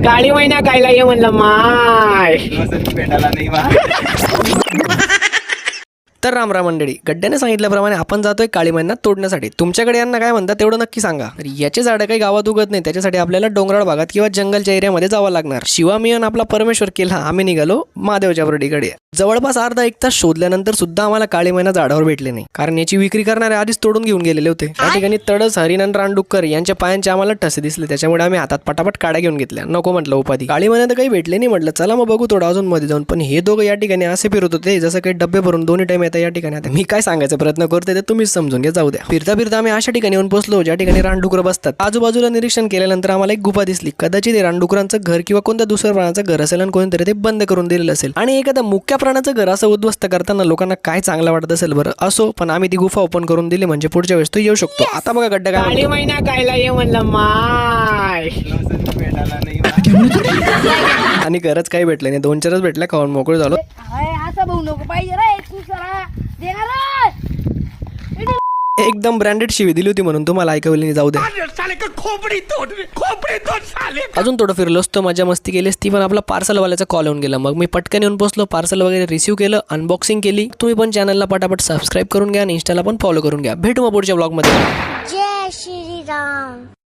काळी महिना कायला ये म्हणलं माय. भेटायला नाही बा. तर रामराम मंडळी, गड्ड्याने सांगितल्याप्रमाणे आपण जातोय काळी महिना तोडण्यासाठी. तुमच्याकडे यांना काय म्हणतात तेवढं नक्की सांगा. तर याचे झाडं काही गावात उगत नाही, त्याच्यासाठी आपल्याला डोंगराळ भागात किंवा जंगलच्या एरियामध्ये जावं लागणार. शिवा मी आणि आपला परमेश्वर केला आम्ही निघालो महादेवच्या बर्डीकडे. जवळपास अर्धा एक तास शोधल्यानंतर सुद्धा आम्हाला काळी महिना झाडावर भेटले नाही, कारण याची विक्री करणारे आधीच तोडून घेऊन गेलेले होते. त्या ठिकाणी तडस, हरिण आणि रानडुक्कर यांच्या पायांचे आम्हाला ठसे दिसले, त्याच्यामुळे आम्ही हातात पटापट काड्या घेऊन घेतल्या. नको म्हटलं उपाधी. काळी महिन्यात काही भेटले नाही, म्हटलं चला मग बघू थोडं अजून मध्ये जाऊन. पण हे दोघं या ठिकाणी असे फिरत होते जसं काही डब्बे भरून दोन्ही टाइम येतात या ठिकाणी. आता मी काय सांगायचा प्रयत्न करते ते तुम्हीच समजून घ्या, जाऊ द्या. फिरता फिरता आम्ही अशा ठिकाणी येऊन पोहोचलो ज्या ठिकाणी रानडुकर बसतात. आजूबाजूला निरीक्षण केल्यानंतर आम्हाला एक गुफा दिसली. कदाचित रानडुकरांचं घर किंवा कोणत्या दुसऱ्या प्राण्याचं घर असेल आणि कोणीतरी ते बंद करून दिलेलं असेल. आणि एखाद्या मुख्य प्राण्याचं घर असं उद्ध्वस्त करताना लोकांना काय चांगलं वाटत असेल बरं. असो, पण आम्ही ती गुफा ओपन करून दिली म्हणजे पुढच्या वेळेस तो येऊ शकतो. आता बघा गड्डा काय काळी महिना कायला ये म्हणलं माय. भेटायला नाही बा. आणि खरंच काही भेटलं नाही. 2-4च भेटल्या, खाऊन मोकळे झालो. असं भाऊ नको पाहिजे रे, तू सरा देणार एकदम ब्रँडेड शिवी दिली होती म्हणून तुम्हाला ऐकवली नाही, जाऊ द्या. अजून थोडं फिरलो असतो, मजा मस्ती केली असती, पण आपला पार्सलवाल्याचा कॉल येऊन गेला. मग मी पटकन येऊन पोहोचलो, पार्सल वगैरे रिसीव्ह केलं, अनबॉक्सिंग केली. तुम्ही पण चॅनलला पटापट सबस्क्राईब करून घ्या आणि इंस्टाला पण फॉलो करून घ्या. भेटू मग पुढच्या ब्लॉगमध्ये. जय श्रीराम.